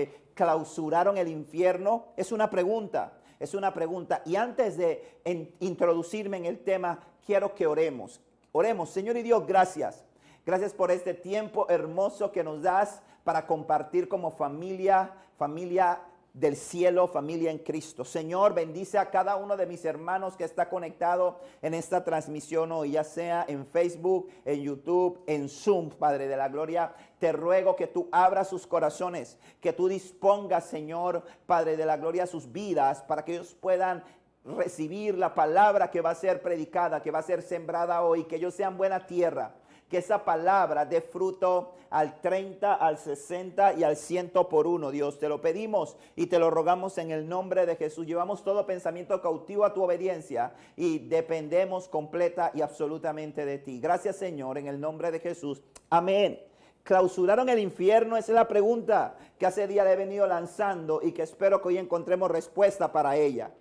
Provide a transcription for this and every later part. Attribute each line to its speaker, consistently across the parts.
Speaker 1: mensaje, ¿clausuraron el infierno? Es una pregunta, es una pregunta. Y antes de introducirme en el tema, quiero que oremos. Oremos, Señor y Dios, gracias. Gracias por este tiempo hermoso que nos das para compartir como familia, familia del cielo, familia en Cristo. Señor, bendice a cada uno de mis hermanos que está conectado en esta transmisión hoy, ya sea en Facebook, en YouTube, en Zoom, Padre de la Gloria. Te ruego que tú abras sus corazones, que tú dispongas, Señor, Padre de la Gloria, sus vidas para que ellos puedan recibir la palabra que va a ser predicada, que va a ser sembrada hoy, que ellos sean buena tierra. Que esa palabra dé fruto al 30, al 60 y al 100 por uno. Dios, te lo pedimos y te lo rogamos en el nombre de Jesús. Llevamos todo pensamiento cautivo a tu obediencia y dependemos completa y absolutamente de ti. Gracias, Señor, en el nombre de Jesús. Amén. ¿Clausuraron el infierno? Esa es la pregunta que hace día le he venido lanzando y que espero que hoy encontremos respuesta para ella.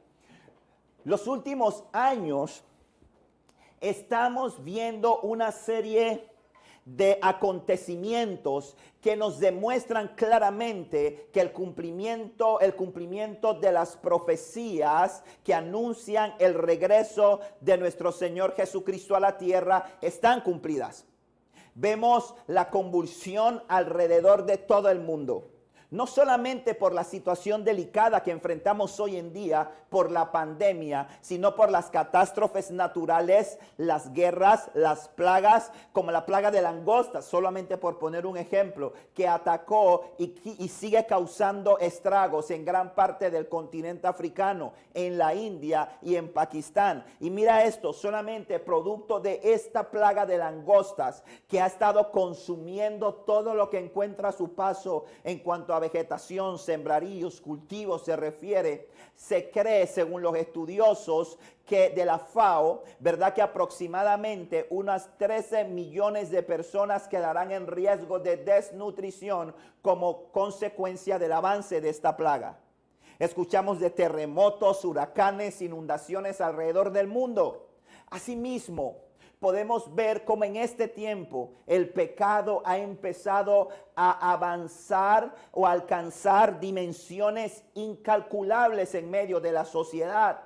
Speaker 1: Los últimos años estamos viendo una serie de acontecimientos que nos demuestran claramente que el cumplimiento de las profecías que anuncian el regreso de nuestro Señor Jesucristo a la tierra están cumplidas. Vemos la convulsión alrededor de todo el mundo. No solamente por la situación delicada que enfrentamos hoy en día por la pandemia, sino por las catástrofes naturales, las guerras, las plagas, como la plaga de langostas, solamente por poner un ejemplo, que atacó y sigue causando estragos en gran parte del continente africano, en la India y en Pakistán. Y mira esto, solamente producto de esta plaga de langostas que ha estado consumiendo todo lo que encuentra a su paso en cuanto a vegetación, sembraríos, cultivos se refiere. Se cree, según los estudiosos que de la FAO, verdad, que aproximadamente unas 13 millones de personas quedarán en riesgo de desnutrición como consecuencia del avance de esta plaga. Escuchamos de terremotos, huracanes, inundaciones alrededor del mundo. Asimismo, podemos ver cómo en este tiempo el pecado ha empezado a avanzar o alcanzar dimensiones incalculables en medio de la sociedad.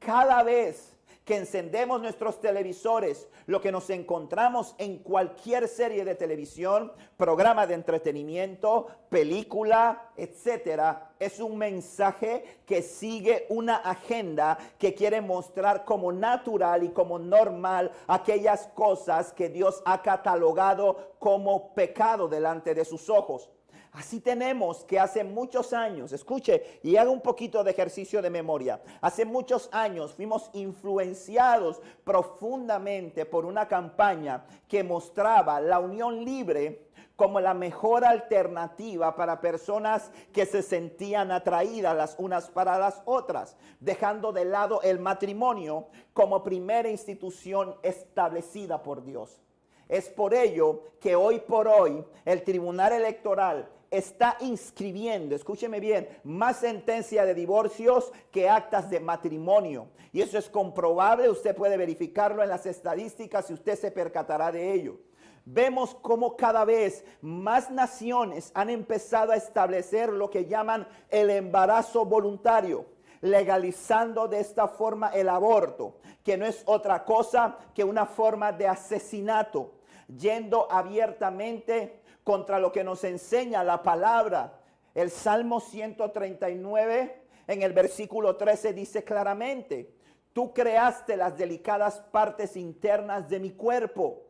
Speaker 1: Cada vez que encendemos nuestros televisores, lo que nos encontramos en cualquier serie de televisión, programa de entretenimiento, película, etcétera, es un mensaje que sigue una agenda que quiere mostrar como natural y como normal aquellas cosas que Dios ha catalogado como pecado delante de sus ojos. Así tenemos que hace muchos años, escuche y haga un poquito de ejercicio de memoria. Hace muchos años fuimos influenciados profundamente por una campaña que mostraba la unión libre como la mejor alternativa para personas que se sentían atraídas las unas para las otras, dejando de lado el matrimonio como primera institución establecida por Dios. Es por ello que hoy por hoy el Tribunal Electoral está inscribiendo, escúcheme bien, más sentencias de divorcios que actas de matrimonio. Y eso es comprobable, usted puede verificarlo en las estadísticas y usted se percatará de ello. Vemos cómo cada vez más naciones han empezado a establecer lo que llaman el embarazo voluntario, legalizando de esta forma el aborto, que no es otra cosa que una forma de asesinato, yendo abiertamente contra lo que nos enseña la palabra. El Salmo 139 en el versículo 13 dice claramente: tú creaste las delicadas partes internas de mi cuerpo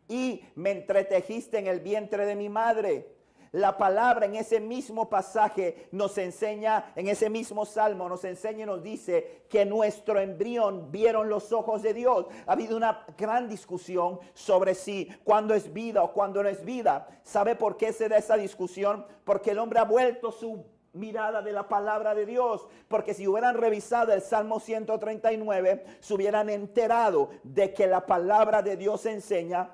Speaker 1: y me entretejiste en el vientre de mi madre. La palabra en ese mismo pasaje nos enseña, en ese mismo salmo nos enseña y nos dice que nuestro embrión vieron los ojos de Dios. Ha habido una gran discusión sobre si cuándo es vida o cuándo no es vida. ¿Sabe por qué se da esa discusión? Porque el hombre ha vuelto su mirada de la palabra de Dios, porque si hubieran revisado el Salmo 139 se hubieran enterado de que la palabra de Dios enseña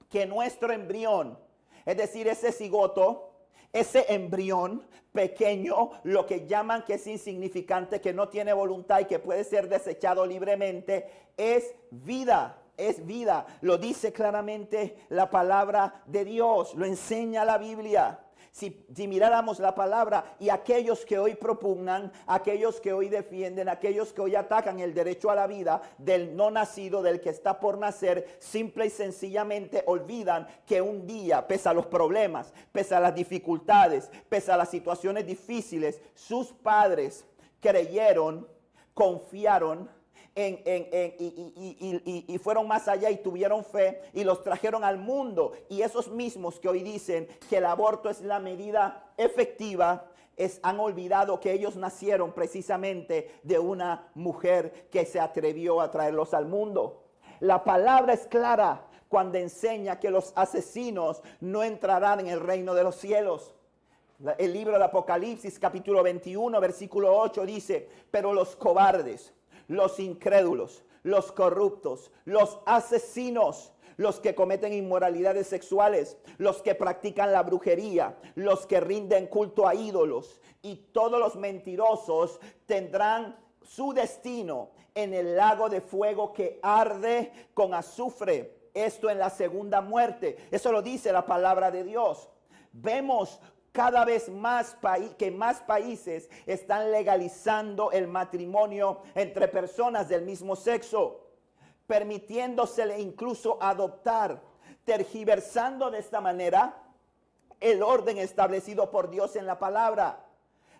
Speaker 1: que nuestro embrión, es decir, ese cigoto, ese embrión pequeño, lo que llaman que es insignificante, que no tiene voluntad y que puede ser desechado libremente, es vida. Es vida, lo dice claramente la palabra de Dios, lo enseña la Biblia. Si miráramos la palabra, y aquellos que hoy propugnan, aquellos que hoy defienden, aquellos que hoy atacan el derecho a la vida del no nacido, del que está por nacer, simple y sencillamente olvidan que un día, pese a los problemas, pese a las dificultades, pese a las situaciones difíciles, sus padres creyeron, confiaron y fueron más allá y tuvieron fe y los trajeron al mundo. Y esos mismos que hoy dicen que el aborto es la medida efectiva, han olvidado que ellos nacieron precisamente de una mujer que se atrevió a traerlos al mundo. La palabra es clara cuando enseña que los asesinos no entrarán en el reino de los cielos. El libro de Apocalipsis capítulo 21 versículo 8 dice: pero los cobardes, los incrédulos, los corruptos, los asesinos, los que cometen inmoralidades sexuales, los que practican la brujería, los que rinden culto a ídolos y todos los mentirosos tendrán su destino en el lago de fuego que arde con azufre. Esto en la segunda muerte. Eso lo dice la palabra de Dios. Vemos cada vez más que más países están legalizando el matrimonio entre personas del mismo sexo, permitiéndosele incluso adoptar, tergiversando de esta manera el orden establecido por Dios en la palabra.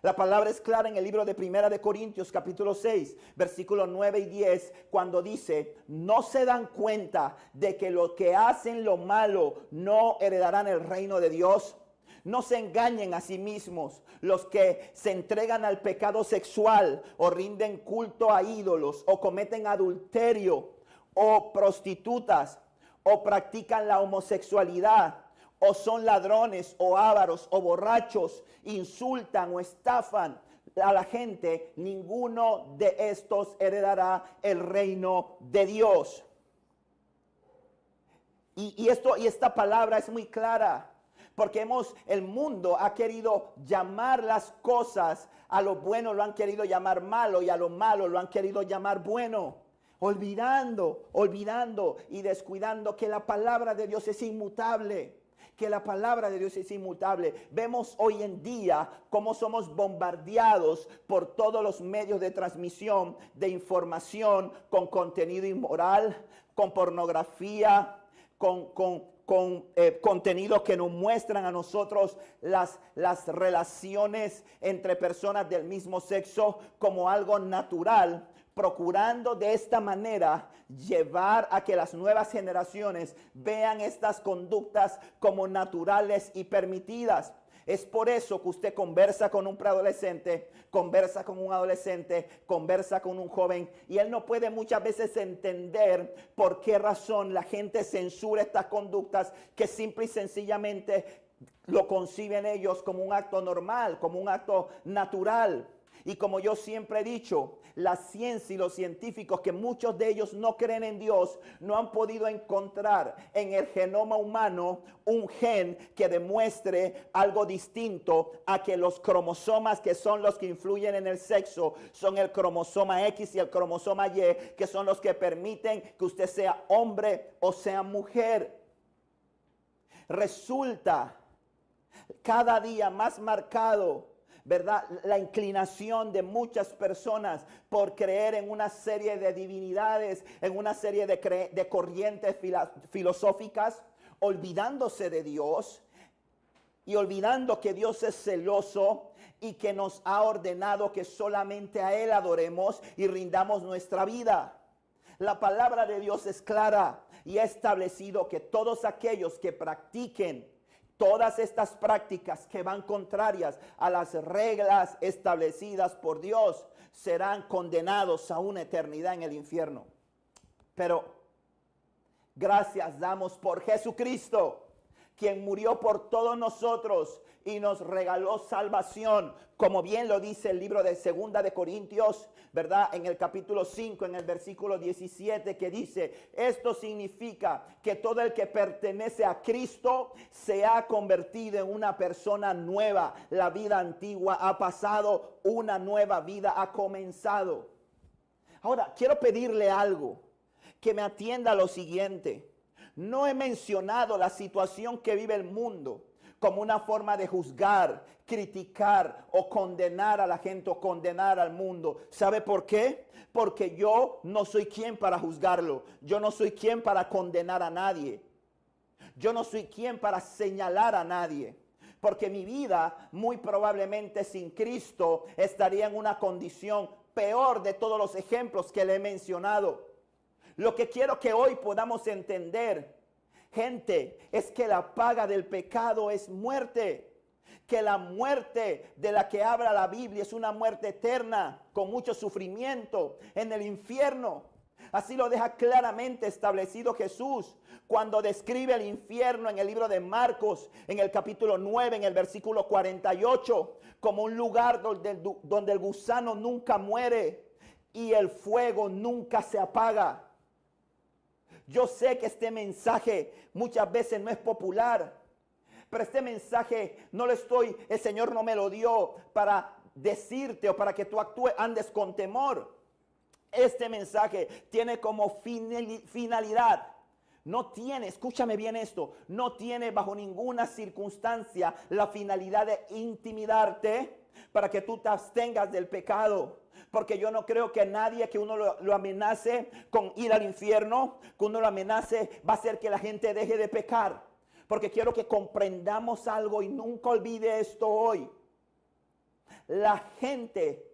Speaker 1: La palabra es clara en el libro de Primera de Corintios capítulo 6, versículos 9 y 10, cuando dice: no se dan cuenta de que los que hacen lo malo no heredarán el reino de Dios. No se engañen a sí mismos. Los que se entregan al pecado sexual o rinden culto a ídolos o cometen adulterio o prostitutas o practican la homosexualidad o son ladrones o ávaros o borrachos, insultan o estafan a la gente, ninguno de estos heredará el reino de Dios. Y esta palabra es muy clara. Porque el mundo ha querido llamar las cosas, a lo bueno lo han querido llamar malo y a lo malo lo han querido llamar bueno. Olvidando y descuidando que la palabra de Dios es inmutable. Que la palabra de Dios es inmutable. Vemos hoy en día cómo somos bombardeados por todos los medios de transmisión de información con contenido inmoral, con pornografía, con contenidos que nos muestran a nosotros las relaciones entre personas del mismo sexo como algo natural, procurando de esta manera llevar a que las nuevas generaciones vean estas conductas como naturales y permitidas. Es por eso que usted conversa con un preadolescente, conversa con un adolescente, conversa con un joven, y él no puede muchas veces entender por qué razón la gente censura estas conductas que simple y sencillamente lo conciben ellos como un acto normal, como un acto natural. Y como yo siempre he dicho, la ciencia y los científicos, que muchos de ellos no creen en Dios, no han podido encontrar en el genoma humano un gen que demuestre algo distinto a que los cromosomas, que son los que influyen en el sexo, son el cromosoma X y el cromosoma Y, que son los que permiten que usted sea hombre o sea mujer. Resulta cada día más marcado, ¿verdad?, la inclinación de muchas personas por creer en una serie de divinidades, en una serie de corrientes filosóficas, olvidándose de Dios y olvidando que Dios es celoso y que nos ha ordenado que solamente a Él adoremos y rindamos nuestra vida. La palabra de Dios es clara y ha establecido que todos aquellos que practiquen todas estas prácticas que van contrarias a las reglas establecidas por Dios serán condenados a una eternidad en el infierno. Pero gracias damos por Jesucristo, quien murió por todos nosotros y nos regaló salvación, como bien lo dice el libro de Segunda de Corintios, ¿verdad? En el capítulo 5, en el versículo 17, que dice: esto significa que todo el que pertenece a Cristo se ha convertido en una persona nueva. La vida antigua ha pasado, una nueva vida ha comenzado. Ahora, quiero pedirle algo, que me atienda a lo siguiente. No he mencionado la situación que vive el mundo como una forma de juzgar, criticar o condenar a la gente o condenar al mundo. ¿Sabe por qué? Porque yo no soy quien para juzgarlo. Yo no soy quien para condenar a nadie. Yo no soy quien para señalar a nadie. Porque mi vida muy probablemente sin Cristo estaría en una condición peor de todos los ejemplos que le he mencionado. Lo que quiero que hoy podamos entender, gente, es que la paga del pecado es muerte. Que la muerte de la que habla la Biblia es una muerte eterna, con mucho sufrimiento en el infierno. Así lo deja claramente establecido Jesús cuando describe el infierno en el libro de Marcos, en el capítulo 9, en el versículo 48, como un lugar donde el gusano nunca muere y el fuego nunca se apaga. Yo sé que este mensaje muchas veces no es popular, pero este mensaje el Señor no me lo dio para decirte o para que tú andes con temor. Este mensaje tiene como finalidad, escúchame bien esto, no tiene bajo ninguna circunstancia la finalidad de intimidarte para que tú te abstengas del pecado. Porque yo no creo que nadie que uno lo amenace con ir al infierno, que uno lo amenace, va a hacer que la gente deje de pecar. Porque quiero que comprendamos algo y nunca olvide esto hoy. La gente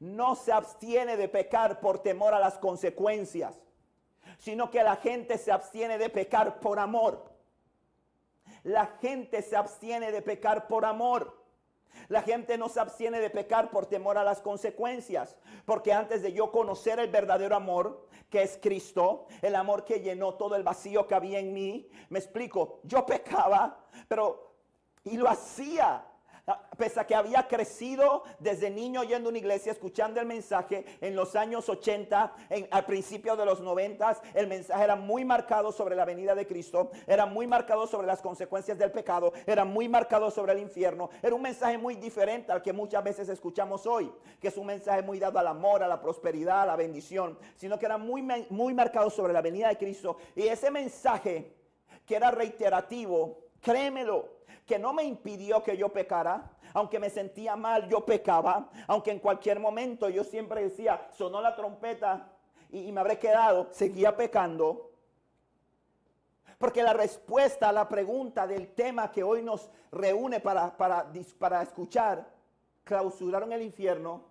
Speaker 1: no se abstiene de pecar por temor a las consecuencias, sino que la gente se abstiene de pecar por amor. La gente se abstiene de pecar por amor. La gente no se abstiene de pecar por temor a las consecuencias, porque antes de yo conocer el verdadero amor, que es Cristo, el amor que llenó todo el vacío que había en mí, me explico, yo pecaba, y lo hacía. Pese a que había crecido desde niño yendo a una iglesia, escuchando el mensaje en los años 80, al principio de los 90, el mensaje era muy marcado sobre la venida de Cristo, era muy marcado sobre las consecuencias del pecado, era muy marcado sobre el infierno. Era un mensaje muy diferente al que muchas veces escuchamos hoy, que es un mensaje muy dado al amor, a la prosperidad, a la bendición, sino que era muy marcado sobre la venida de Cristo. Y ese mensaje que era reiterativo, créemelo, que no me impidió que yo pecara. Aunque me sentía mal, yo pecaba. Aunque en cualquier momento yo siempre decía, sonó la trompeta y me habré quedado, seguía pecando. Porque la respuesta a la pregunta del tema que hoy nos reúne para escuchar, ¿clausuraron el infierno?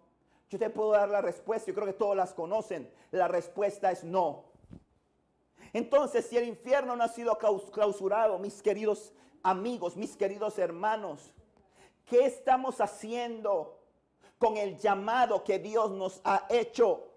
Speaker 1: Yo te puedo dar la respuesta, yo creo que todos las conocen. La respuesta es no. Entonces, si el infierno no ha sido clausurado, mis queridos amigos, mis queridos hermanos, ¿qué estamos haciendo con el llamado que Dios nos ha hecho?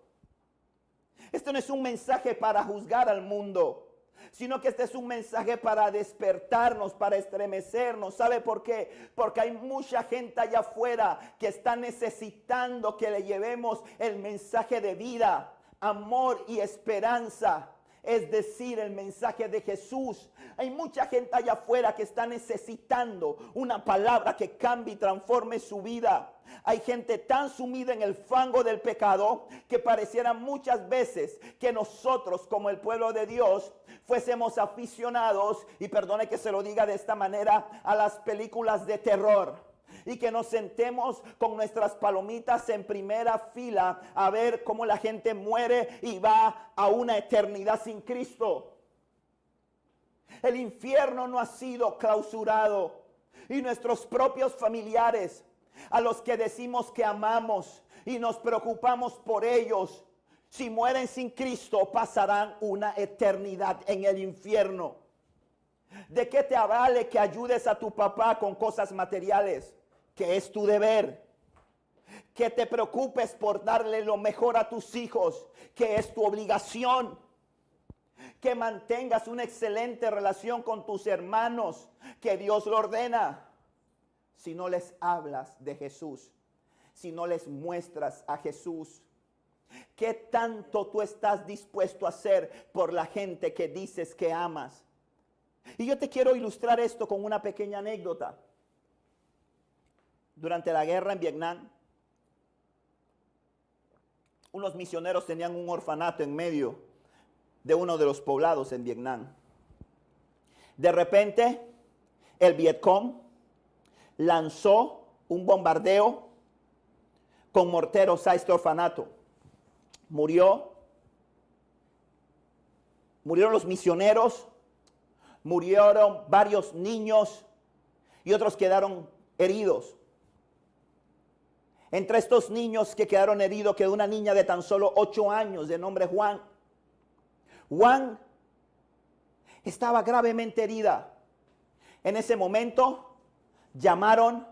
Speaker 1: Esto no es un mensaje para juzgar al mundo, sino que este es un mensaje para despertarnos, para estremecernos. ¿Sabe por qué? Porque hay mucha gente allá afuera que está necesitando que le llevemos el mensaje de vida, amor y esperanza. Es decir, el mensaje de Jesús. Hay mucha gente allá afuera que está necesitando una palabra que cambie y transforme su vida. Hay gente tan sumida en el fango del pecado que pareciera muchas veces que nosotros, como el pueblo de Dios, fuésemos aficionados, y perdone que se lo diga de esta manera, a las películas de terror. Y que nos sentemos con nuestras palomitas en primera fila a ver cómo la gente muere y va a una eternidad sin Cristo. El infierno no ha sido clausurado. Y nuestros propios familiares, a los que decimos que amamos y nos preocupamos por ellos, si mueren sin Cristo, pasarán una eternidad en el infierno. ¿De qué te vale que ayudes a tu papá con cosas materiales? Que es tu deber. Que te preocupes por darle lo mejor a tus hijos, que es tu obligación. Que mantengas una excelente relación con tus hermanos, que Dios lo ordena. Si no les hablas de Jesús, si no les muestras a Jesús, ¿qué tanto tú estás dispuesto a hacer por la gente que dices que amas? Y yo te quiero ilustrar esto con una pequeña anécdota. Durante la guerra en Vietnam, unos misioneros tenían un orfanato en medio de uno de los poblados en Vietnam. De repente, el Vietcong lanzó un bombardeo con morteros a este orfanato. Murieron los misioneros, murieron varios niños y otros quedaron heridos. Entre estos niños que quedaron heridos quedó una niña de tan solo 8 años de nombre Juan. Juan estaba gravemente herida. En ese momento llamaron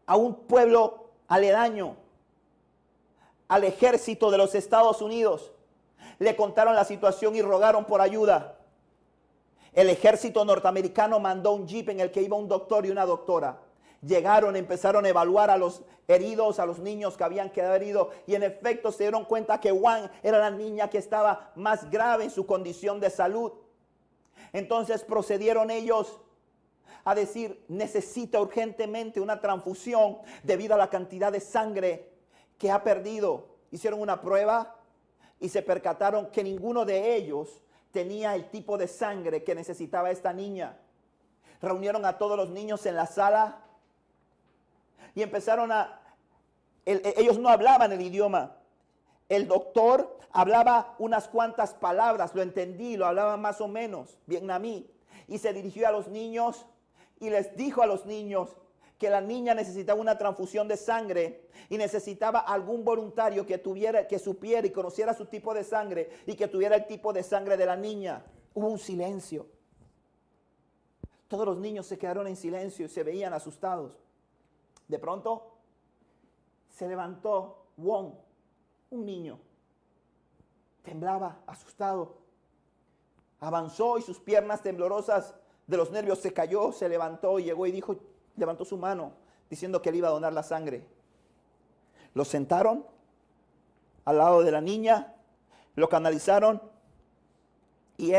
Speaker 1: a un pueblo aledaño, al ejército de los Estados Unidos. Le contaron la situación y rogaron por ayuda. El ejército norteamericano mandó un jeep en el que iba un doctor y una doctora. Llegaron, empezaron a evaluar a los heridos, a los niños que habían quedado heridos, y en efecto se dieron cuenta que Juan era la niña que estaba más grave en su condición de salud. Entonces procedieron ellos a decir: necesita urgentemente una transfusión debido a la cantidad de sangre que ha perdido. Hicieron una prueba y se percataron que ninguno de ellos tenía el tipo de sangre que necesitaba esta niña. Reunieron a todos los niños en la sala y empezaron ellos no hablaban el idioma. El doctor hablaba unas cuantas palabras, lo entendí, lo hablaba más o menos vietnamí, y se dirigió a los niños y les dijo a los niños que la niña necesitaba una transfusión de sangre y necesitaba algún voluntario que supiera y conociera su tipo de sangre y que tuviera el tipo de sangre de la niña. Hubo un silencio. Todos los niños se quedaron en silencio y se veían asustados. De pronto se levantó Wong, un niño. Temblaba, asustado. Avanzó y sus piernas temblorosas de los nervios se cayó, se levantó y llegó y dijo, levantó su mano diciendo que él iba a donar la sangre. Lo sentaron al lado de la niña, lo canalizaron y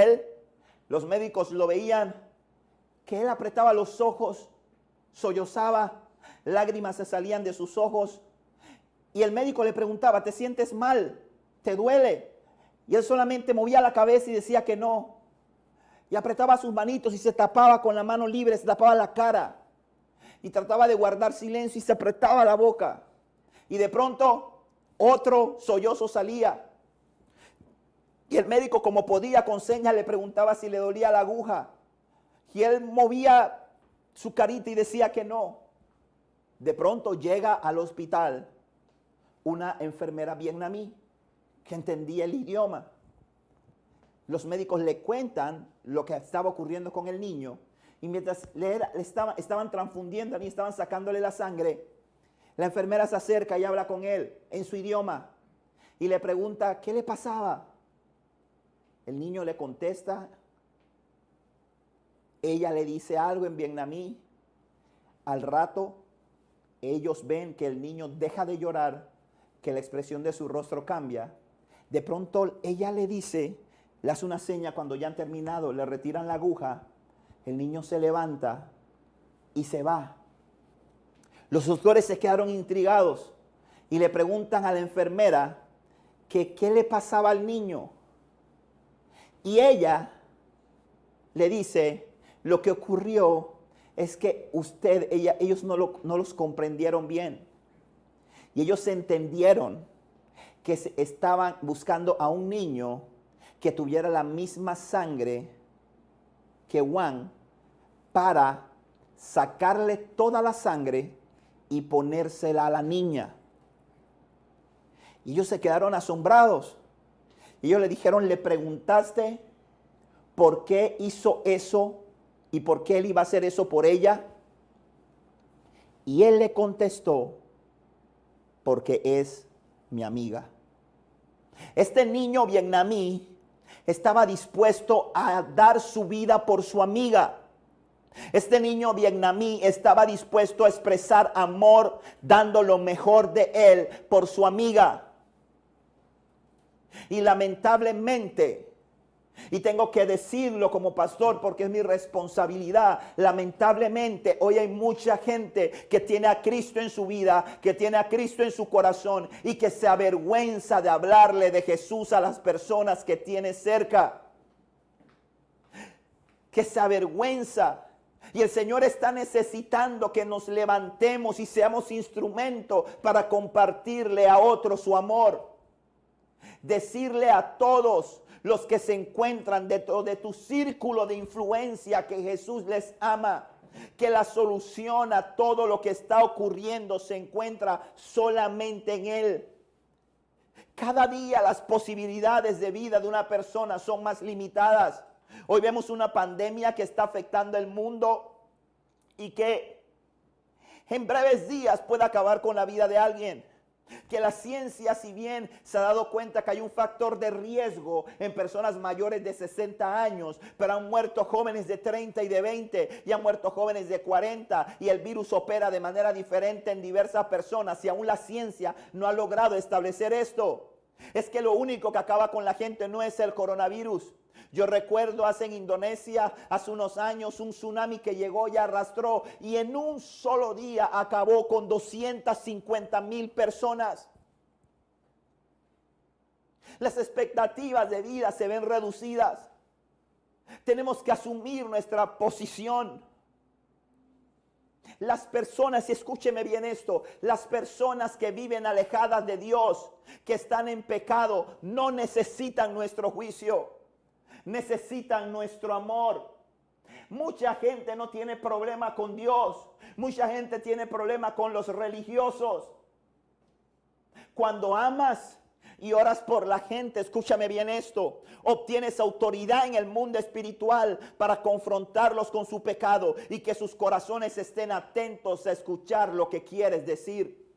Speaker 1: los médicos lo veían, que él apretaba los ojos, sollozaba, lágrimas se salían de sus ojos y el médico le preguntaba, ¿te sientes mal? ¿Te duele? Y él solamente movía la cabeza y decía que no. Y apretaba sus manitos y se tapaba con la mano libre, se tapaba la cara. Y trataba de guardar silencio y se apretaba la boca. Y de pronto otro sollozo salía. Y el médico, como podía, con señas le preguntaba si le dolía la aguja. Y él movía su carita y decía que no. De pronto llega al hospital una enfermera vietnamí que entendía el idioma. Los médicos le cuentan lo que estaba ocurriendo con el niño. Y mientras estaban transfundiendo, estaban sacándole la sangre, la enfermera se acerca y habla con él en su idioma. Y le pregunta, ¿qué le pasaba? El niño le contesta. Ella le dice algo en vietnamí. Al rato, ellos ven que el niño deja de llorar, que la expresión de su rostro cambia. De pronto, ella le dice, le hace una seña cuando ya han terminado, le retiran la aguja. El niño se levanta y se va. Los doctores se quedaron intrigados y le preguntan a la enfermera que qué le pasaba al niño. Y ella le dice, lo que ocurrió es que ellos no los comprendieron bien. Y ellos entendieron que estaban buscando a un niño que tuviera la misma sangre que Juan para sacarle toda la sangre y ponérsela a la niña. Y ellos se quedaron asombrados. Y ellos le dijeron, ¿le preguntaste por qué hizo eso y por qué él iba a hacer eso por ella? Y él le contestó, porque es mi amiga. Este niño vietnamí estaba dispuesto a dar su vida por su amiga. Este niño vietnamí estaba dispuesto a expresar amor, dando lo mejor de él por su amiga. Y lamentablemente, y tengo que decirlo como pastor porque es mi responsabilidad, lamentablemente hoy hay mucha gente que tiene a Cristo en su vida, que tiene a Cristo en su corazón y que se avergüenza de hablarle de Jesús a las personas que tiene cerca. Que se avergüenza Y el Señor está necesitando que nos levantemos y seamos instrumento para compartirle a otros su amor. Decirle a todos los que se encuentran dentro de tu círculo de influencia que Jesús les ama, que la solución a todo lo que está ocurriendo se encuentra solamente en Él. Cada día las posibilidades de vida de una persona son más limitadas. Hoy vemos una pandemia que está afectando el mundo y que en breves días puede acabar con la vida de alguien. Que la ciencia, si bien se ha dado cuenta que hay un factor de riesgo en personas mayores de 60 años, pero han muerto jóvenes de 30 y de 20 y han muerto jóvenes de 40 y el virus opera de manera diferente en diversas personas y aún la ciencia no ha logrado establecer esto. Es que lo único que acaba con la gente no es el coronavirus. Yo recuerdo en Indonesia, hace unos años, un tsunami que llegó y arrastró y en un solo día acabó con 250,000 personas. Las expectativas de vida se ven reducidas. Tenemos que asumir nuestra posición. Las personas, y escúcheme bien esto, las personas que viven alejadas de Dios, que están en pecado, no necesitan nuestro juicio. Necesitan nuestro amor. Mucha gente no tiene problema con Dios. Mucha gente tiene problema con los religiosos. Cuando amas y oras por la gente, escúchame bien esto, obtienes autoridad en el mundo espiritual para confrontarlos con su pecado y que sus corazones estén atentos a escuchar lo que quieres decir.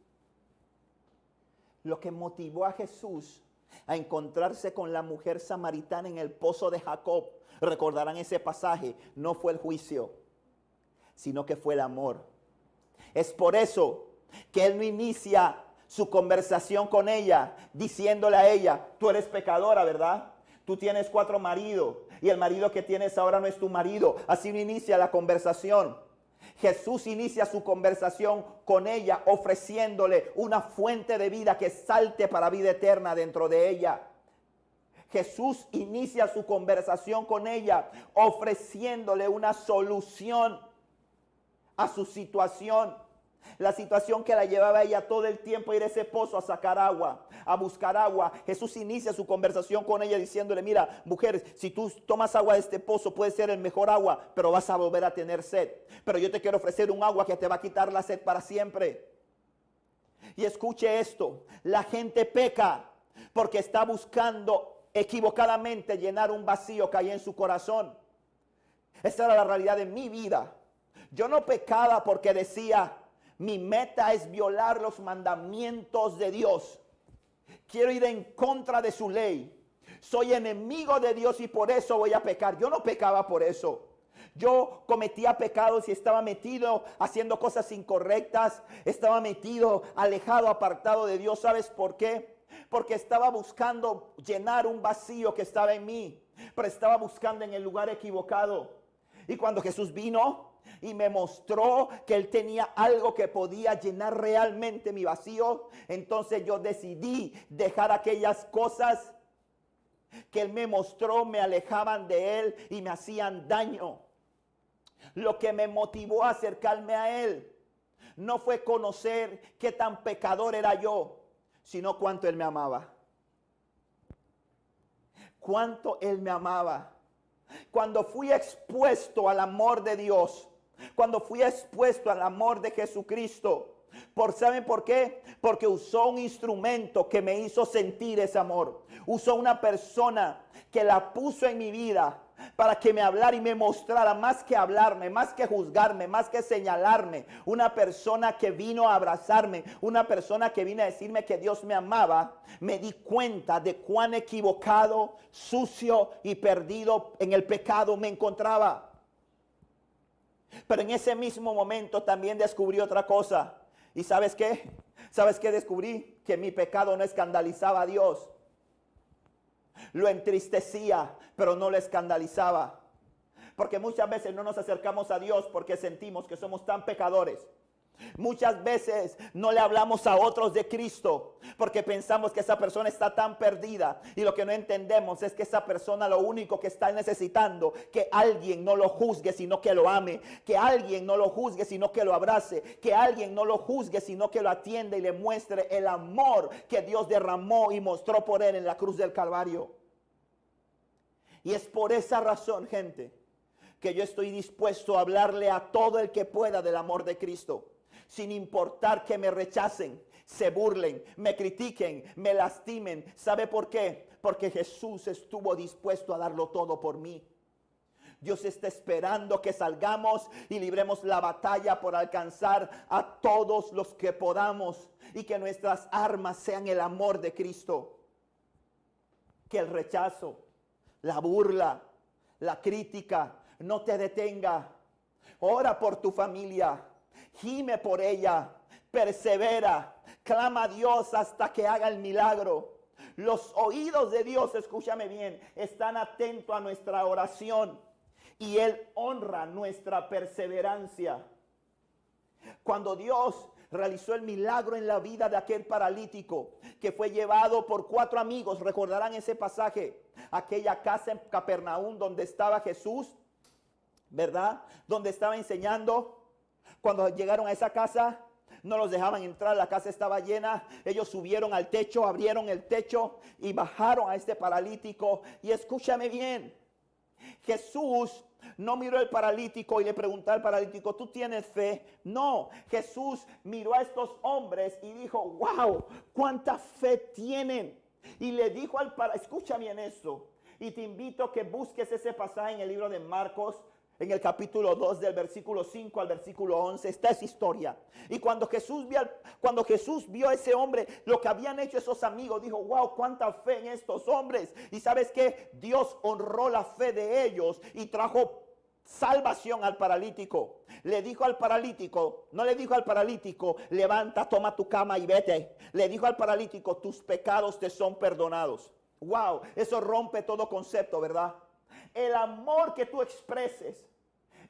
Speaker 1: Lo que motivó a Jesús a encontrarse con la mujer samaritana en el pozo de Jacob, recordarán ese pasaje, no fue el juicio, sino que fue el amor. Es por eso que él no inicia su conversación con ella diciéndole a ella, tú eres pecadora, ¿verdad? Tú tienes 4 maridos y el marido que tienes ahora no es tu marido. Así no inicia la conversación. Jesús inicia su conversación con ella ofreciéndole una fuente de vida que salte para vida eterna dentro de ella. Jesús inicia su conversación con ella ofreciéndole una solución a su situación. La situación que la llevaba a ella todo el tiempo a ir a ese pozo a sacar agua, a buscar agua. Jesús inicia su conversación con ella diciéndole, mira, mujer, si tú tomas agua de este pozo puede ser el mejor agua, pero vas a volver a tener sed. Pero yo te quiero ofrecer un agua que te va a quitar la sed para siempre. Y escuche esto, la gente peca porque está buscando equivocadamente llenar un vacío que hay en su corazón. Esa era la realidad de mi vida. Yo no pecaba porque decía, mi meta es violar los mandamientos de Dios. Quiero ir en contra de su ley. Soy enemigo de Dios y por eso voy a pecar. Yo no pecaba por eso. Yo cometía pecados y estaba metido haciendo cosas incorrectas. Estaba metido, alejado, apartado de Dios. ¿Sabes por qué? Porque estaba buscando llenar un vacío que estaba en mí. Pero estaba buscando en el lugar equivocado. Y cuando Jesús vino y me mostró que Él tenía algo que podía llenar realmente mi vacío, entonces yo decidí dejar aquellas cosas que Él me mostró, me alejaban de Él y me hacían daño. Lo que me motivó a acercarme a Él no fue conocer qué tan pecador era yo, sino cuánto Él me amaba. Cuánto Él me amaba. Cuando fui expuesto al amor de Dios, cuando fui expuesto al amor de Jesucristo, ¿saben por qué? Porque usó un instrumento que me hizo sentir ese amor. Usó una persona que la puso en mi vida para que me hablara y me mostrara, más que hablarme, más que juzgarme, más que señalarme, una persona que vino a abrazarme, una persona que vino a decirme que Dios me amaba. Me di cuenta de cuán equivocado, sucio y perdido en el pecado me encontraba. Pero en ese mismo momento también descubrí otra cosa. ¿Y sabes qué? ¿Sabes qué descubrí? Que mi pecado no escandalizaba a Dios. Lo entristecía, pero no lo escandalizaba. Porque muchas veces no nos acercamos a Dios porque sentimos que somos tan pecadores. Muchas veces no le hablamos a otros de Cristo porque pensamos que esa persona está tan perdida, y lo que no entendemos es que esa persona lo único que está necesitando que alguien no lo juzgue sino que lo ame, que alguien no lo juzgue sino que lo abrace, que alguien no lo juzgue sino que lo atienda y le muestre el amor que Dios derramó y mostró por él en la cruz del Calvario. Y es por esa razón, gente, que yo estoy dispuesto a hablarle a todo el que pueda del amor de Cristo, sin importar que me rechacen, se burlen, me critiquen, me lastimen. ¿Sabe por qué? Porque Jesús estuvo dispuesto a darlo todo por mí. Dios está esperando que salgamos y libremos la batalla por alcanzar a todos los que podamos, y que nuestras armas sean el amor de Cristo. Que el rechazo, la burla, la crítica no te detenga. Ora por tu familia, gime por ella, persevera, clama a Dios hasta que haga el milagro. Los oídos de Dios, escúchame bien, están atentos a nuestra oración, y Él honra nuestra perseverancia. Cuando Dios realizó el milagro en la vida de aquel paralítico que fue llevado por 4 amigos, recordarán ese pasaje, aquella casa en Capernaum donde estaba Jesús, ¿verdad? Donde estaba enseñando. Cuando llegaron a esa casa, no los dejaban entrar, la casa estaba llena. Ellos subieron al techo, abrieron el techo y bajaron a este paralítico. Y escúchame bien, Jesús no miró al paralítico y le preguntó al paralítico, ¿tú tienes fe? No, Jesús miró a estos hombres y dijo, wow, cuánta fe tienen. Y le dijo al paralítico, escucha bien esto, y te invito a que busques ese pasaje en el libro de Marcos, en el capítulo 2, del versículo 5 al versículo 11, está esa historia. Y cuando Jesús vio a ese hombre, lo que habían hecho esos amigos, dijo, wow, cuánta fe en estos hombres. Y ¿sabes qué? Dios honró la fe de ellos y trajo salvación al paralítico. Le dijo al paralítico, no le dijo al paralítico, levanta, toma tu cama y vete. Le dijo al paralítico, tus pecados te son perdonados. Wow, eso rompe todo concepto, ¿verdad? El amor que tú expreses,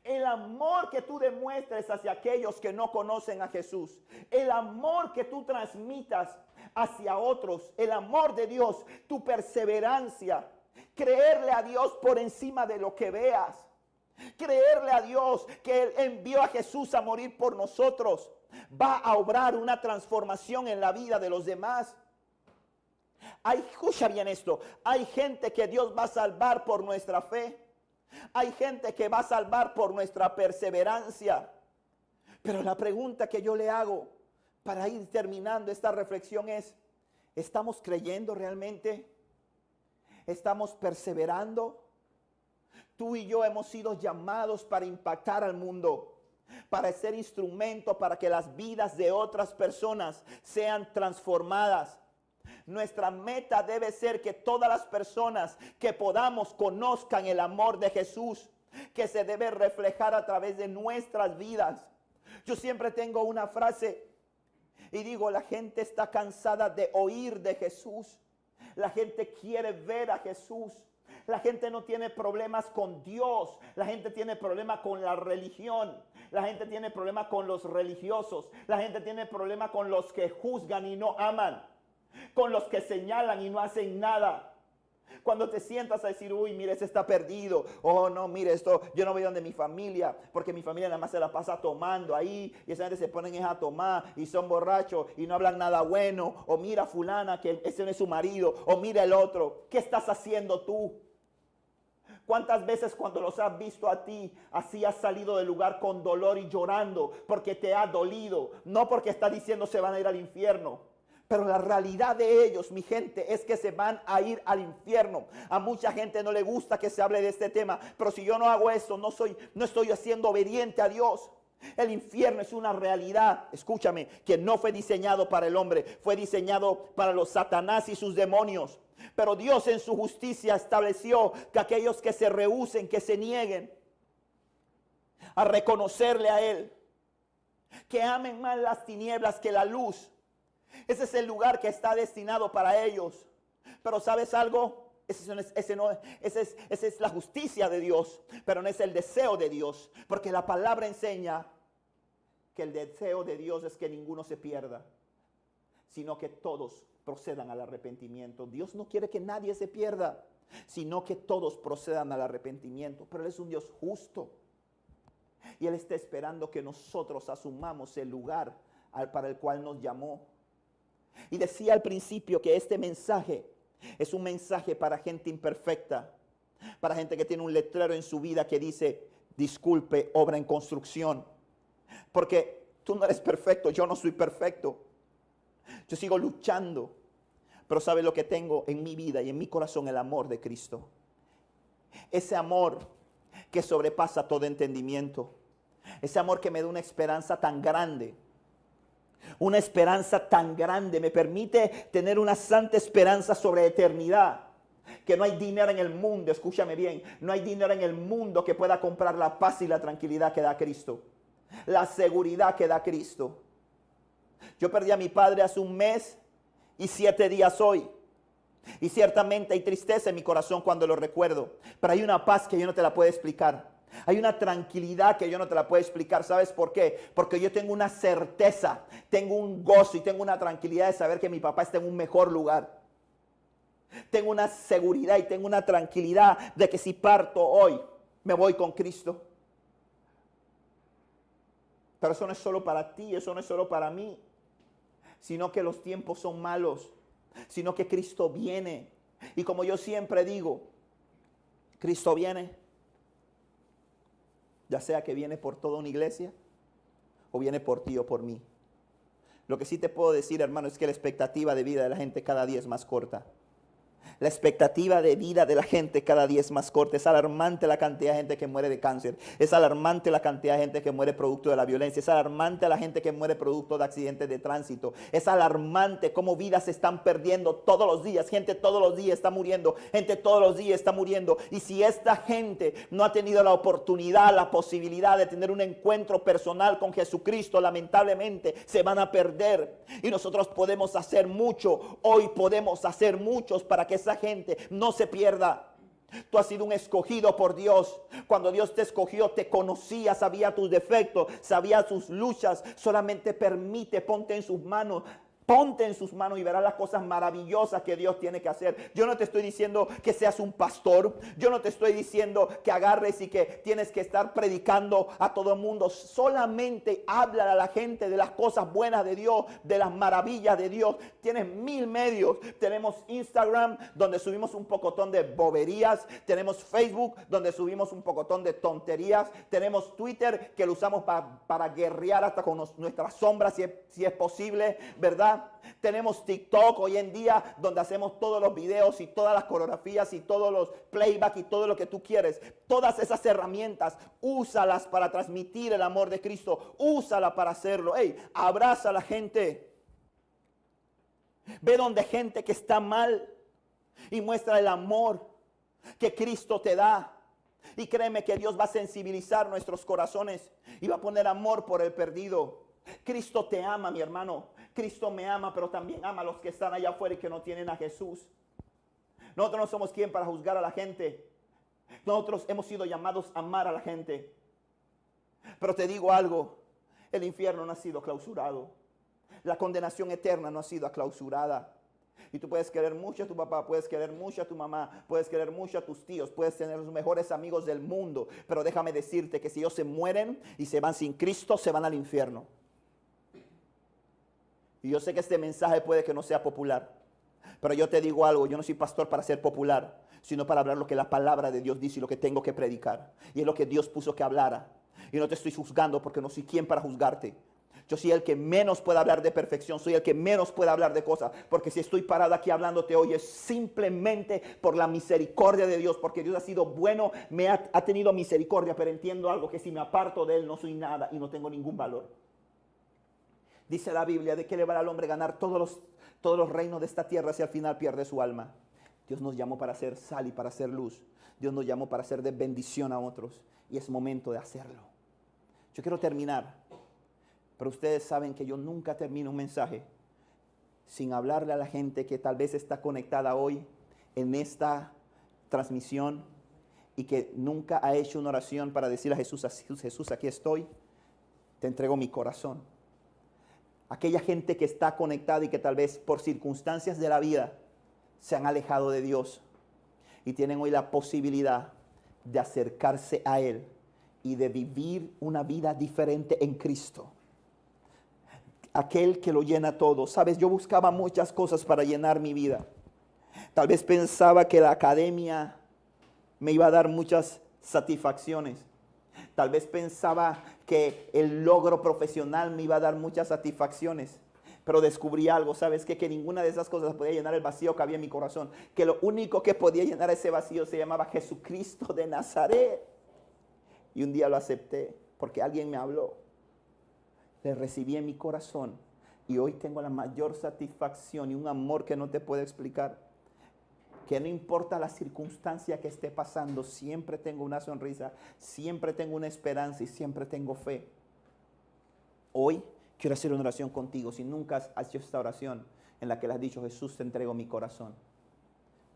Speaker 1: el amor que tú demuestres hacia aquellos que no conocen a Jesús, el amor que tú transmitas hacia otros, el amor de Dios, tu perseverancia, creerle a Dios por encima de lo que veas, creerle a Dios que Él envió a Jesús a morir por nosotros, va a obrar una transformación en la vida de los demás. Escucha bien esto, hay gente que Dios va a salvar por nuestra fe. Hay gente que va a salvar por nuestra perseverancia. Pero la pregunta que yo le hago para ir terminando esta reflexión es, ¿estamos creyendo realmente? ¿Estamos perseverando? Tú y yo hemos sido llamados para impactar al mundo, para ser instrumento para que las vidas de otras personas sean transformadas. Nuestra meta debe ser que todas las personas que podamos conozcan el amor de Jesús, que se debe reflejar a través de nuestras vidas. Yo siempre tengo una frase y digo, la gente está cansada de oír de Jesús. La gente quiere ver a Jesús. La gente no tiene problemas con Dios. La gente tiene problemas con la religión. La gente tiene problemas con los religiosos. La gente tiene problemas con los que juzgan y no aman, con los que señalan y no hacen nada. Cuando te sientas a decir, uy, mire, ese está perdido. Oh, no, mire esto, yo no voy donde mi familia, porque mi familia nada más se la pasa tomando ahí, y esa gente se ponen a tomar y son borrachos y no hablan nada bueno. O mira fulana, que ese no es su marido. O mira el otro. ¿Qué estás haciendo tú? ¿Cuántas veces cuando los has visto a ti, así has salido del lugar con dolor y llorando porque te ha dolido? No porque está diciendo se van a ir al infierno. Pero la realidad de ellos, mi gente, es que se van a ir al infierno. A mucha gente no le gusta que se hable de este tema. Pero si yo no hago esto, no estoy siendo obediente a Dios. El infierno es una realidad, escúchame, que no fue diseñado para el hombre. Fue diseñado para los Satanás y sus demonios. Pero Dios en su justicia estableció que aquellos que se rehúsen, que se nieguen a reconocerle a Él, que amen más las tinieblas que la luz, ese es el lugar que está destinado para ellos. Pero ¿sabes algo? Esa es la justicia de Dios, pero no es el deseo de Dios. Porque la palabra enseña que el deseo de Dios es que ninguno se pierda, sino que todos procedan al arrepentimiento. Dios no quiere que nadie se pierda, sino que todos procedan al arrepentimiento. Pero Él es un Dios justo. Y Él está esperando que nosotros asumamos el lugar para el cual nos llamó. Y decía al principio que este mensaje es un mensaje para gente imperfecta, para gente que tiene un letrero en su vida que dice, disculpe, obra en construcción. Porque tú no eres perfecto, yo no soy perfecto. Yo sigo luchando, pero ¿sabes lo que tengo en mi vida y en mi corazón? El amor de Cristo. Ese amor que sobrepasa todo entendimiento. Ese amor que me da una esperanza tan grande. Una esperanza tan grande me permite tener una santa esperanza sobre la eternidad. Que no hay dinero en el mundo, escúchame bien, no hay dinero en el mundo que pueda comprar la paz y la tranquilidad que da Cristo. La seguridad que da Cristo. Yo perdí a mi padre hace un mes y 7 días hoy. Y ciertamente hay tristeza en mi corazón cuando lo recuerdo. Pero hay una paz que yo no te la puedo explicar. Hay una tranquilidad que yo no te la puedo explicar. ¿Sabes por qué? Porque yo tengo una certeza, tengo un gozo y tengo una tranquilidad de saber que mi papá está en un mejor lugar. Tengo una seguridad y tengo una tranquilidad de que si parto hoy, me voy con Cristo. Pero eso no es solo para ti, eso no es solo para mí, sino que los tiempos son malos, sino que Cristo viene. Y como yo siempre digo, Cristo viene, ya sea que viene por toda una iglesia o viene por ti o por mí. Lo que sí te puedo decir, hermano, es que la expectativa de vida de la gente cada día es más corta. La expectativa de vida de la gente cada día es más corta. Es alarmante la cantidad de gente que muere de cáncer. Es alarmante la cantidad de gente que muere producto de la violencia. Es alarmante la gente que muere producto de accidentes de tránsito. Es alarmante cómo vidas se están perdiendo todos los días. Gente todos los días está muriendo. Gente todos los días está muriendo. Y si esta gente no ha tenido la oportunidad, la posibilidad de tener un encuentro personal con Jesucristo, lamentablemente se van a perder. Y nosotros podemos hacer mucho. Hoy podemos hacer muchos para que esa gente no se pierda. Tú has sido un escogido por Dios. Cuando Dios te escogió, te conocía, sabía tus defectos, sabía tus luchas. Solamente permite, ponte en sus manos. Ponte en sus manos y verás las cosas maravillosas que Dios tiene que hacer. Yo no te estoy diciendo que seas un pastor. Yo no te estoy diciendo que agarres y que tienes que estar predicando a todo el mundo. Solamente habla a la gente de las cosas buenas de Dios, de las maravillas de Dios. Tienes 1000 medios. Tenemos Instagram, donde subimos un pocotón de boberías. Tenemos Facebook, donde subimos un pocotón de tonterías. Tenemos Twitter, que lo usamos para guerrear hasta con nuestras sombras, si es posible, ¿verdad? Tenemos TikTok hoy en día, donde hacemos todos los videos y todas las coreografías y todos los playback y todo lo que tú quieres. Todas esas herramientas, úsalas para transmitir el amor de Cristo. Úsala para hacerlo. Hey, abraza a la gente. Ve donde gente que está mal y muestra el amor que Cristo te da. Y créeme que Dios va a sensibilizar nuestros corazones y va a poner amor por el perdido. Cristo te ama, mi hermano. Cristo me ama, pero también ama a los que están allá afuera y que no tienen a Jesús. Nosotros no somos quien para juzgar a la gente. Nosotros hemos sido llamados a amar a la gente. Pero te digo algo, el infierno no ha sido clausurado. La condenación eterna no ha sido clausurada. Y tú puedes querer mucho a tu papá, puedes querer mucho a tu mamá, puedes querer mucho a tus tíos, puedes tener los mejores amigos del mundo. Pero déjame decirte que si ellos se mueren y se van sin Cristo, se van al infierno. Y yo sé que este mensaje puede que no sea popular, pero yo te digo algo, yo no soy pastor para ser popular, sino para hablar lo que la palabra de Dios dice y lo que tengo que predicar. Y es lo que Dios puso que hablara. Y no te estoy juzgando porque no soy quien para juzgarte. Yo soy el que menos puede hablar de perfección, soy el que menos puede hablar de cosas. Porque si estoy parado aquí hablándote hoy es simplemente por la misericordia de Dios. Porque Dios ha sido bueno, ha tenido misericordia, pero entiendo algo, que si me aparto de Él no soy nada y no tengo ningún valor. Dice la Biblia, ¿de qué le vale al hombre ganar todos los reinos de esta tierra si al final pierde su alma? Dios nos llamó para hacer sal y para hacer luz. Dios nos llamó para hacer de bendición a otros. Y es momento de hacerlo. Yo quiero terminar. Pero ustedes saben que yo nunca termino un mensaje sin hablarle a la gente que tal vez está conectada hoy en esta transmisión y que nunca ha hecho una oración para decirle a Jesús, Jesús, aquí estoy. te entrego mi corazón. Aquella gente que está conectada y que tal vez por circunstancias de la vida se han alejado de Dios y tienen hoy la posibilidad de acercarse a Él y de vivir una vida diferente en Cristo. Aquel que lo llena todo. Sabes, yo buscaba muchas cosas para llenar mi vida. Tal vez pensaba que la academia me iba a dar muchas satisfacciones. Tal vez pensaba que el logro profesional me iba a dar muchas satisfacciones. Pero descubrí algo, ¿sabes qué? Que ninguna de esas cosas podía llenar el vacío que había en mi corazón. Que lo único que podía llenar ese vacío se llamaba Jesucristo de Nazaret. Y un día lo acepté porque alguien me habló. Le recibí en mi corazón. Y hoy tengo la mayor satisfacción y un amor que no te puedo explicar. Que no importa la circunstancia que esté pasando, siempre tengo una sonrisa, siempre tengo una esperanza y siempre tengo fe. Hoy quiero hacer una oración contigo. Si nunca has hecho esta oración en la que le has dicho, Jesús, te entrego mi corazón.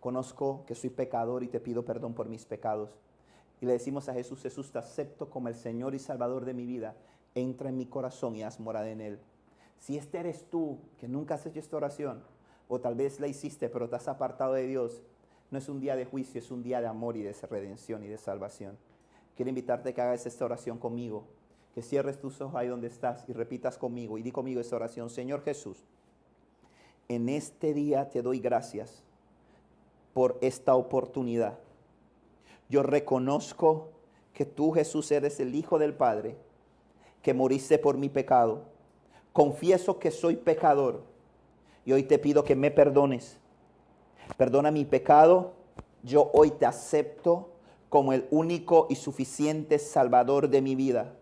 Speaker 1: Conozco que soy pecador y te pido perdón por mis pecados. Y le decimos a Jesús, Jesús, te acepto como el Señor y Salvador de mi vida. Entra en mi corazón y haz morada en él. Si este eres tú, que nunca has hecho esta oración, o tal vez la hiciste, pero te has apartado de Dios, no es un día de juicio, es un día de amor y de redención y de salvación. Quiero invitarte a que hagas esta oración conmigo, que cierres tus ojos ahí donde estás y repitas conmigo y di conmigo esta oración. Señor Jesús, en este día te doy gracias por esta oportunidad. Yo reconozco que tú, Jesús, eres el Hijo del Padre, que moriste por mi pecado. Confieso que soy pecador y hoy te pido que me perdones. Perdona mi pecado. Yo hoy te acepto como el único y suficiente Salvador de mi vida.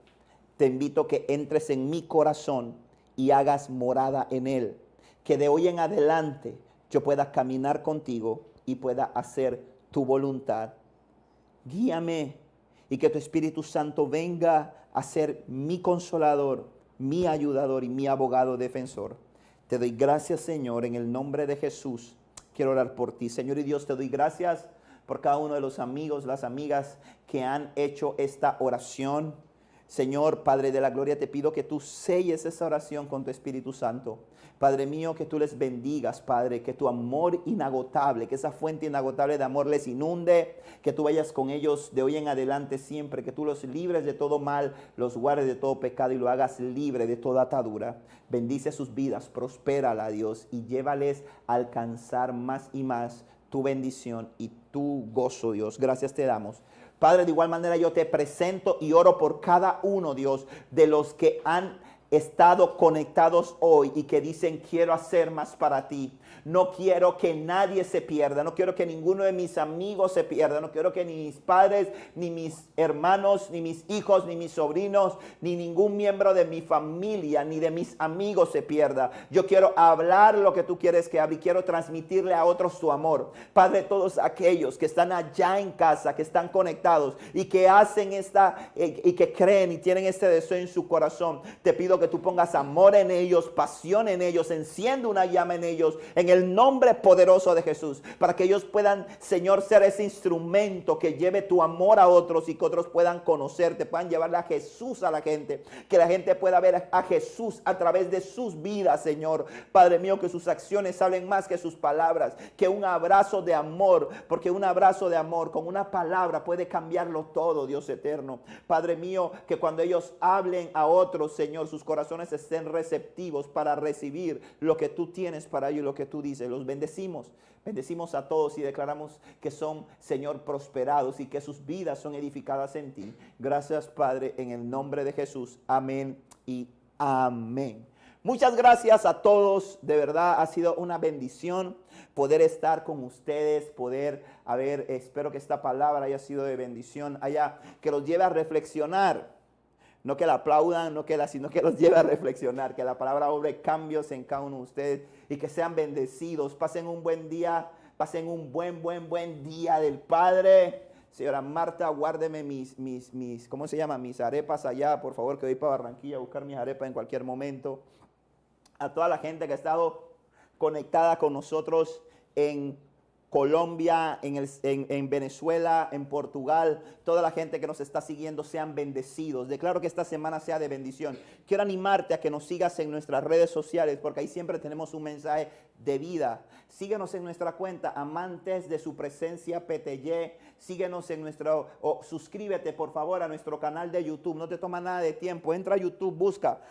Speaker 1: Te invito a que entres en mi corazón y hagas morada en él. Que de hoy en adelante yo pueda caminar contigo y pueda hacer tu voluntad. Guíame y que tu Espíritu Santo venga a ser mi consolador, mi ayudador y mi abogado defensor. Te doy gracias, Señor, en el nombre de Jesús. Quiero orar por ti. Señor y Dios, te doy gracias por cada uno de los amigos, las amigas que han hecho esta oración. Señor, Padre de la gloria, te pido que tú selles esa oración con tu Espíritu Santo. Padre mío, que tú les bendigas, Padre, que tu amor inagotable, que esa fuente inagotable de amor les inunde, que tú vayas con ellos de hoy en adelante siempre, que tú los libres de todo mal, los guardes de todo pecado y lo hagas libre de toda atadura. Bendice sus vidas, prospérala, Dios, y llévales a alcanzar más y más tu bendición y tu gozo, Dios. Gracias te damos. Padre, de igual manera yo te presento y oro por cada uno, Dios, de los que han estado conectados hoy y que dicen quiero hacer más para ti. No quiero que nadie se pierda, no quiero que ninguno de mis amigos se pierda, no quiero que ni mis padres, ni mis hermanos, ni mis hijos, ni mis sobrinos, ni ningún miembro de mi familia, ni de mis amigos se pierda. Yo quiero hablar lo que tú quieres que hable y quiero transmitirle a otros tu amor. Padre, todos aquellos que están allá en casa, que están conectados y que hacen y que creen y tienen este deseo en su corazón, te pido que tú pongas amor en ellos, pasión en ellos, enciende una llama en ellos, en el nombre poderoso de Jesús, para que ellos puedan, Señor, ser ese instrumento que lleve tu amor a otros y que otros puedan conocerte, puedan llevarle a Jesús a la gente, que la gente pueda ver a Jesús a través de sus vidas, Señor. Padre mío, que sus acciones hablen más que sus palabras, que un abrazo de amor, porque un abrazo de amor con una palabra puede cambiarlo todo, Dios eterno. Padre mío, que cuando ellos hablen a otros, Señor, sus corazones estén receptivos para recibir lo que tú tienes para ellos y lo que tú dices. Los bendecimos a todos y declaramos que son, Señor, prosperados y que sus vidas son edificadas en ti. Gracias, Padre, en el nombre de Jesús. Amén y amén. Muchas gracias a todos, de verdad ha sido una bendición poder estar con ustedes, espero que esta palabra haya sido de bendición, que los lleve a reflexionar. No que la aplaudan, sino que los lleve a reflexionar, que la palabra obre cambios en cada uno de ustedes y que sean bendecidos. Pasen un buen día, pasen un buen día del Padre. Señora Marta, guárdeme ¿cómo se llama? Mis arepas allá, por favor, que voy para Barranquilla a buscar mis arepas en cualquier momento. A toda la gente que ha estado conectada con nosotros en Colombia, en Venezuela, en Portugal, toda la gente que nos está siguiendo sean bendecidos. Declaro que esta semana sea de bendición. Quiero animarte a que nos sigas en nuestras redes sociales porque ahí siempre tenemos un mensaje de vida. Síguenos en nuestra cuenta, Amantes de Su Presencia PTY. Síguenos en suscríbete por favor a nuestro canal de YouTube. No te toma nada de tiempo. Entra a YouTube, busca,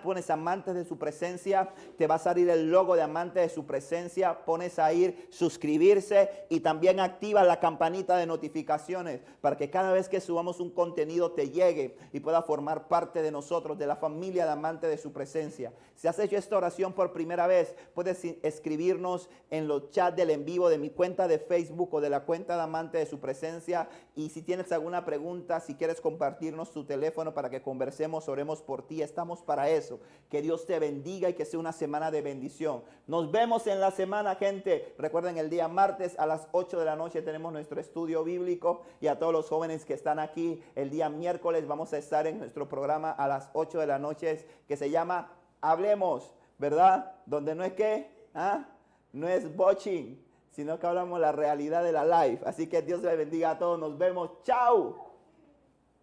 Speaker 1: pones Amantes de Su Presencia. Te va a salir el logo de Amantes de Su Presencia. Pones ahí suscribirse y también activa la campanita de notificaciones para que cada vez que subamos un contenido te llegue y pueda formar parte de nosotros, de la familia de Amantes de Su Presencia. Si has hecho esta oración por primera vez, puedes escribirnos en los chats del en vivo de mi cuenta de Facebook o de la cuenta de Amantes de Su Presencia. Y si tienes alguna pregunta, si quieres compartirnos tu teléfono para que conversemos, oremos por ti, estamos para eso. Que Dios te bendiga y que sea una semana de bendición. Nos vemos en la semana, gente. Recuerden, el día martes a las 8 de la noche tenemos nuestro estudio bíblico, y a todos los jóvenes que están aquí, el día miércoles vamos a estar en nuestro programa a las 8 de la noche que se llama Hablemos, ¿verdad? Donde no es que, no es botching, sino que hablamos la realidad de la life. Así que Dios les bendiga a todos. Nos vemos. ¡Chao!